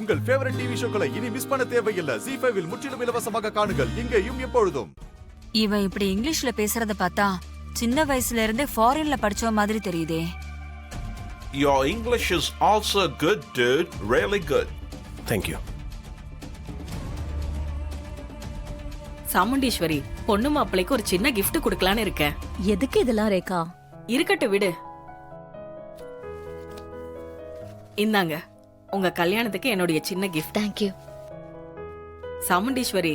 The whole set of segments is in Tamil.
உங்கள் ஃபேவரட் டிவி ஷோக்களை இனி மிஸ் பண்ண தேவையில்லை. ZEE5 இல் முற்றிலும் இலவசமாக காணுங்கள். இங்கேயும் எப்பொழுதும். இவன் இப்படி இங்கிலீஷ்ல பேசுறத பார்த்தா சின்ன வயசுல இருந்தே ஃபாரின்ல படிச்ச மாதிரி தெரியுதே. Your English is also good, dude. Really good. Thank you. Chamundeshwari, பொண்ணு மாப்பிள்ளைக்கு ஒரு சின்ன gift கொடுக்கலான்னு இருக்கேன். எதுக்கு இதெல்லாம் ரேகா? இருக்கட்டும் விடு. இந்தாங்க, உங்க கல்யாணத்துக்கு என்னுடைய சின்ன gift. Thank you. சாமுண்டீஸ்வரி,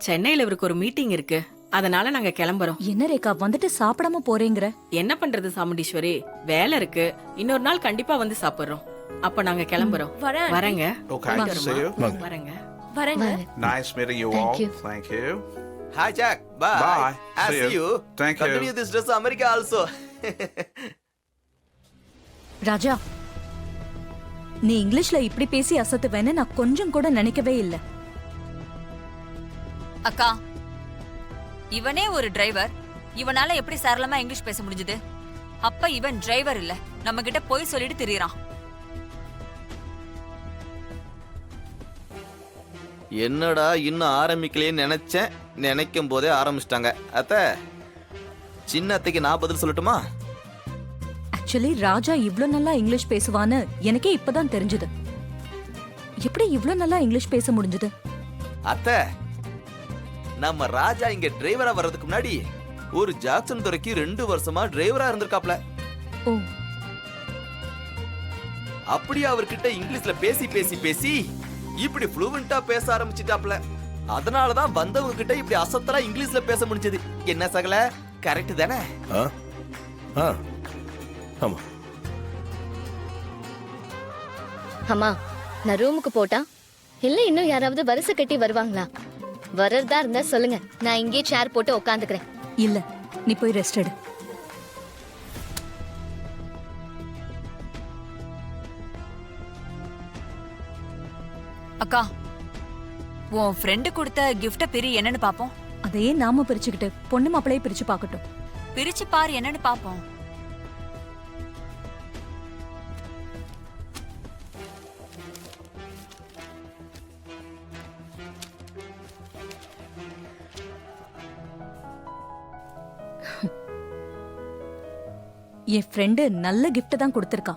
சென்னையில இவருக்கு ஒரு மீட்டிங் இருக்கு, அதனால நாங்க கிளம்புறோம். என்ன ரேகா வந்துட்டு சாப்பிடாம போறேங்கற? என்ன பண்றது சாமுண்டீஸ்வரி, வேலை இருக்கு, இன்னொரு நாள் கண்டிப்பா வந்து சாப்பிடுறோம். அப்ப நாங்க கிளம்புறோம். வரேங்க. Okay, see you. வரேங்க. வரேங்க. Nice meeting you all. Thank you. Hi Jack. Bye. Bye. I see you. Thank you. Continue this dress America also. ராஜா, நீ இங்கிலீஷ்ல இப்படி பேசி அசத்துவேன்னு நான் கொஞ்சம் கூட நினைக்கவே இல்ல. அக்கா, இவனே ஒரு டிரைவர், இவனால எப்படி சரளமா இங்கிலீஷ் பேச முடிஞ்சது? அப்ப இவன் டிரைவர் இல்ல, நம்ம கிட்ட போய் சொல்லிட்டு திரியறான். என்னடா இன்னும் ஆரம்பிக்கலையே நினைச்சேன், நினைக்கும் போதே ஆரம்பிச்சிட்டாங்க. அத்தை, சின்ன அத்தைக்கு நான் பதில் சொல்லட்டுமா? ஆக்சுவலி ராஜா இவ்ளோ நல்லா இங்கிலீஷ் பேசுவான்னு எனக்கே இப்பதான் தெரிஞ்சது. எப்படி இவ்ளோ நல்லா இங்கிலீஷ் பேச முடிஞ்சது? அத்தை, நம்ம ராஜா இங்க டிரைவரா வர்றதுக்கு முன்னாடி ஒரு ஜாக்சன் துறைக்கு 2 வருஷமா டிரைவரா இருந்திருக்காப்ல. ஓ, அப்படியே அவர்கிட்ட இங்கிலீஷ்ல பேசி பேசி பேசி இப்படி ஃப்ளூவெண்டா பேச ஆரம்பிச்சிட்டாப்ல. அதனாலதான் வந்தவங்க கிட்ட இப்படி அசத்தலா இங்கிலீஷ்ல பேச முடிஞ்சது. என்ன சகல, கரெக்ட் தானே? ஆமா. அம்மா, நான் ரூமுக்கு போட்டா இல்ல இன்னும் யாராவது வரிசை கட்டி வருவாங்களா? வரதா இருந்தா சொல்லுங்க, நான் இங்கே சேர் போட்டு உட்காந்துக்கிறேன். இல்ல, நீ போய் ரெஸ்ட் எடு. அக்கா, உன் ஃப்ரெண்டு கொடுத்த கிஃப்ட பிரி என்னன்னு பாப்போம். அதையே நாம பிரிச்சுக்கிட்டு பொண்ணு மாப்பிளையே பிரிச்சு பாக்கட்டும். பிரிச்சு பாரு என்னன்னு பாப்போம். என் ஃப்ரெண்டு நல்ல கிஃப்ட் தான் கொடுத்திருக்கா.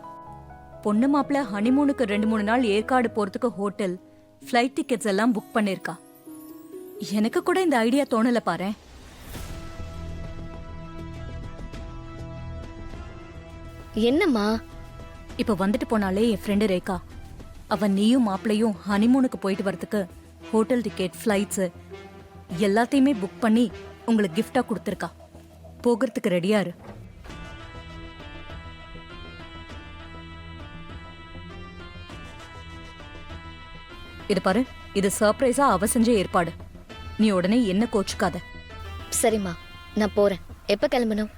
பொண்ணு மாப்பிள்ள ஹனிமூனுக்கு 2-3 நாள் ஏற்காடு போறதுக்கு ஹோட்டல், ஃப்ளைட் டிக்கெட்ஸ் எல்லாம் புக் பண்ணிருக்கா. எனக்கு கூட இந்த ஐடியா தோணல பாரு. என்னம்மா? இப்ப வந்துட்டு போனாலே என் ஃப்ரெண்டு ரேகா, அவ நீயும் மாப்பிளையும் ஹனிமூனுக்கு போயிட்டு வரதுக்கு ஹோட்டல் டிக்கெட், ஃப்ளைட்ஸ் எல்லாத்தையுமே புக் பண்ணி உங்களுக்கு கிஃப்டா கொடுத்திருக்கா. போகிறதுக்கு ரெடியா இரு. இது பாரு, இது சர்ப்ரைஸா அவ செஞ்ச ஏற்பாடு. நீ உடனே என்ன கோச்சுக்காத. சரிம்மா, நான் போறேன். எப்ப கிளம்பணும்?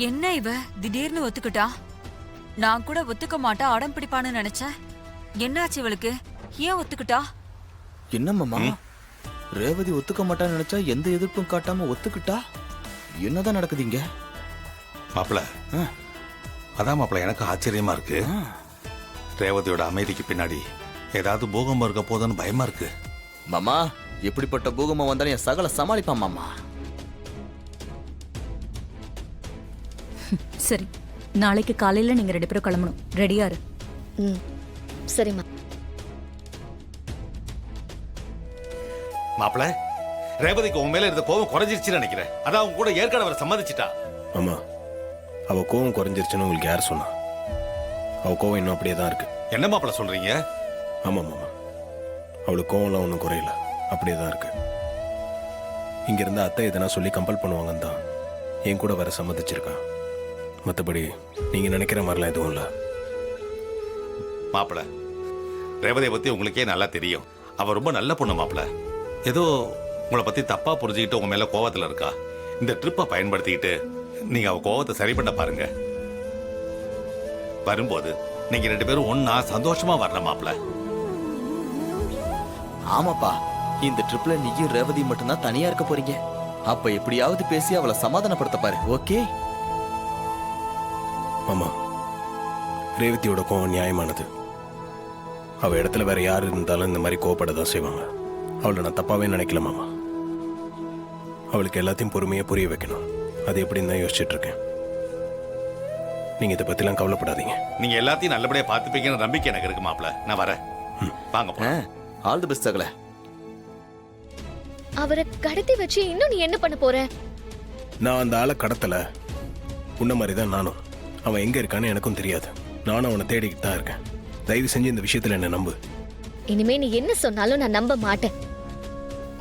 என்ன இவ திடீர்னு ஒத்துக்கிட்டா? நான் கூட ஒத்துக்க மாட்டா அடம் பிடிப்பான்னு நினைச்சேன். என்னாச்சு இவளுக்கு? ஏன் ஒத்துக்கிட்டா? என்னம்மா, ரேவதி ஒத்துக்க மாட்டான்னு நினைச்சா எந்த எதிர்ப்பும் காட்டாம ஒத்துக்கிட்டா? என்னதான் நடக்குதுங்க? மாப்பிள, அதான் மாப்பிள எனக்கு ஆச்சரியமா இருக்கு. ரேவதியோட அமைதிக்கு பின்னாடி ஏதாவது பூகம்பம் இருக்க போதுன்னு பயமா இருக்கு. மாமா, எப்படிப்பட்ட பூகம்பம் வந்தாலும் என் சகல சமாளிப்பான் மாமா. சரி, நாளைக்கு காலையில நீங்க 2 பேரும் கிளம்பணும். ரெடியா இரு. சரிம்மா. மாப்பிள, ரேவதிக்கு உன் மேல இருந்த கோவம் குறைஞ்சிருச்சுன்னு நினைக்கிறேன். அதான் அவங்க கூட ஏற்கனவே அவரை சம்மதிச்சிட்டா. ஆமா, அவ கோவம் குறைஞ்சிருச்சுன்னு உங்களுக்கு யார் சொன்னா? அவ கோவம் இன்னும் அப்படியே தான் இருக்கு. என்ன மாப்பிள சொல்றீங்க? ஆமா மாமா, அவளுக்கு கோவம்லாம் ஒன்றும் குறையல, அப்படியே தான் இருக்கு. இங்க இருந்த அத்தை எதனா சொல்லி கம்பல் பண்ணுவாங்கன்னு தான் என் கூட வர சம்மதிச்சிருக்கா. மற்றபடி நீங்க நினைக்கிற மாதிரிலாம் எதுவும் இல்லை. மாப்பிள, ரேவதியை பத்தி உங்களுக்கே நல்லா தெரியும். அவ ரொம்ப நல்ல பொண்ணு மாப்பிள. ஏதோ உங்களை பத்தி தப்பா புரிஞ்சுக்கிட்டு உங்க மேல கோவத்துல இருக்கா. இந்த ட்ரிப்பை பயன்படுத்திக்கிட்டு நீங்க அவ கோவத்தை சரி பண்ண பாருங்க. வரும்போது நீங்க 2 பேரும் ஒன்னா சந்தோஷமா வரணும் மாப்பிள. ஆமாப்பா, இந்த ட்ரிப்ல நீயும் ரேவதி மட்டும்தான் தனியா இருக்க போறீங்க. அப்ப எப்படியாவது பேசி அவளை சமாதானப்படுத்த பாரு. ஓகே மாமா, ரேவதியோட கோவம் நியாயமானது. அவ இடத்துல வேற யார் இருந்தாலும் இந்த மாதிரி கோவப்பட தான் செய்வாங்க. அவளை நான் தப்பாவே நினைக்கல மாமா. அவளுக்கு எல்லாத்தையும் பொறுமையா புரிய வைக்கணும். அது எப்படின்னு தான் யோசிச்சுட்டு இருக்கேன். நீங்க இதை பத்திலாம் கவலைப்படாதீங்க. நீங்க எல்லாத்தையும் நல்லபடியா பார்த்துப்பீங்கன்னு நம்பிக்கை எனக்கு இருக்கு மாப்ள. நான் வரேன். வாங்க போலாம். ஆல் தி பெஸ்ட் சகல. அவரை கடத்தி வச்சு இன்னும் நீ என்ன பண்ண போற? நான் அந்த ஆளை கடத்தல. உன்ன மாதிரி தான் நானும். அவன் எங்க இருக்கான்னு எனக்கும் தெரியாது. நானும் அவனை தேடிக்கிட்டு தான் இருக்கேன். தயவு செஞ்சு இந்த விஷயத்துல என்ன நம்பு. இனிமே நீ என்ன சொன்னாலும் நான் நம்ப மாட்டேன்.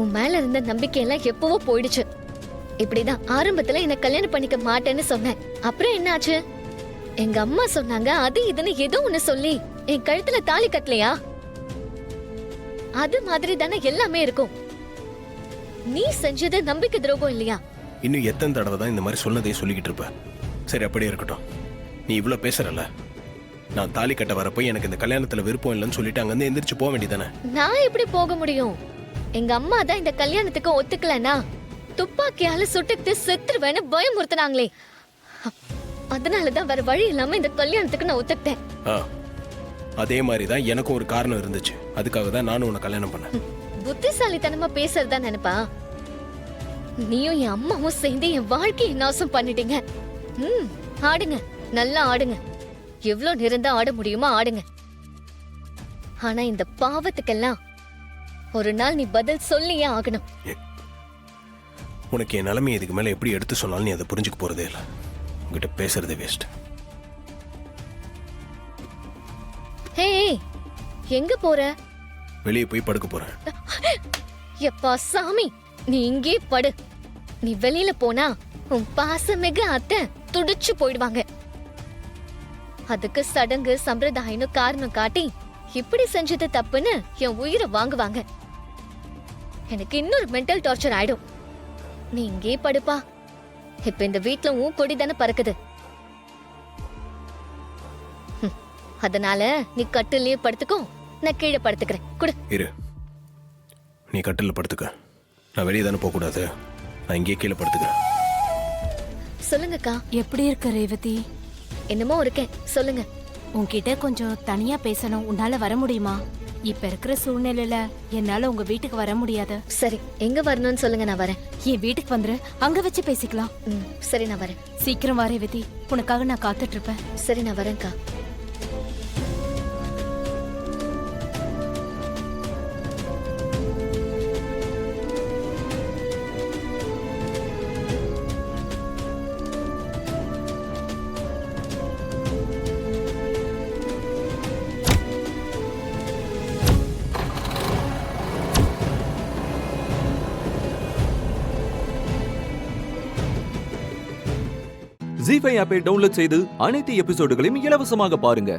உன் மேல இருந்த நம்பிக்கை எல்லாம் எப்பவோ போயிடுச்சு. இப்படிதான் ஆரம்பத்துல என்ன கல்யாணம் பண்ணிக்க மாட்டேன்னு சொன்னேன். அப்புறம் என்னாச்சு? எங்க அம்மா சொன்னாங்க அது இதுன்னு ஏதோ ஒண்ணு சொல்லி என் கழுத்துல தாலி கட்டலையா? அது மாதிரி தானே எல்லாமே இருக்கும். நீ செஞ்சது நம்பிக்கை துரோகம் இல்லையா? இன்னும் எத்தனை தடவை தான் இந்த மாதிரி சொன்னதே சொல்லிக்கிட்டு இருப்ப. சரி, அப்படியே இருக்கட்டும். நீ இவ்வளவு பேசுறல, நான் தாலி கட்ட வரப்போ எனக்கு இந்த கல்யாணத்துல விருப்பம் இல்லைன்னு சொல்லிட்டு அங்கிருந்து எந்திரிச்சு போக வேண்டியதானே? நான் எப்படி போக முடியும்? எங்க அம்மா தான் இந்த கல்யாணத்துக்கு ஒத்துக்கலனா துப்பாக்கியால சுட்டுட்டு செத்துருவேன்னு பயமுறுத்தினாங்களே. அதனாலதான் வேற வழி இல்லாம இந்த கல்யாணத்துக்கு நான் ஒத்துக்கிட்டேன். அதே மாதிரி தான் எனக்கும் ஒரு காரணம் இருந்துச்சு. அதுக்காக தான் நானும் உன்னை கல்யாணம் பண்ணேன். புத்திசாலித்தனமா பேசுறதா நினைப்பா? நீயும் என் அம்மாவும் சேர்ந்து என் வாழ்க்கையை நாசம் பண்ணிட்டீங்க. ஆடுங்க, நல்லா ஆடுங்க. எவ்வளவு நேரம் ஆட முடியுமோ ஆடுங்க. ஆனா இந்த பாவத்துக்கெல்லாம் ஒரு நாள் நீ பதில் சொல்லியே ஆகணும். உனக்கு என் நிலைமை இதுக்கு மேல எப்படி எடுத்து சொன்னாலும் நீ அதை புரிஞ்சுக்க போறதே இல்லை. உங்ககிட்ட பேசுறதே வேஸ்ட். ஹே, எங்க போற? வெளியே போய் படுக்க போறேன். எப்பா சாமி, நீ இங்கே படு. நீ வெளியில போனா உன் பாசமிகு அத்தை துடிச்சு போயிடுவாங்க. அதுக்கு சடங்கு சம்பிரதாயம்னு காரணம் காட்டி இப்படி செஞ்சது தப்புன்னு என் உயிரை வாங்குவாங்க. எனக்கு இன்னொரு மென்டல் டார்ச்சர் ஆயிடும். நீ இங்கே படுப்பா. இப்ப இந்த வீட்டுல உன் கொடி தானே பறக்குது. அதனால நீ கட்டிலேயே படுத்துக்கோ, நான் கீழே படுத்துக்கிறேன். குடு. இரு, நீ கட்டில படுத்துக்க. நான் வெளியே தானே போக கூடாது. நான் இங்கே கீழே படுத்துக்கிறேன். சொல்லுங்கக்கா. எப்படி இருக்க ரேவதி? என்னமோ இருக்கேன், சொல்லுங்க. உன்கிட்ட கொஞ்சம் தனியா பேசணும். உன்னால வர முடியுமா? இப்ப இருக்கிற சூழ்நிலையில என்னால உங்க வீட்டுக்கு வர முடியாது. சரி, எங்க வரணும்னு சொல்லுங்க, நான் வரேன். என் வீட்டுக்கு வந்துரு, அங்க வச்சு பேசிக்கலாம். சரி, நான் வரேன். சீக்கிரம் வா ரேவதி, உனக்காக நான் காத்துட்டு இருப்பேன். சரி, நான் வரேன்க்கா. ஜீ5 ஆப்பை டவுன்லோட் செய்து அனைத்து எபிசோடுகளையும் இலவசமாக பாருங்க.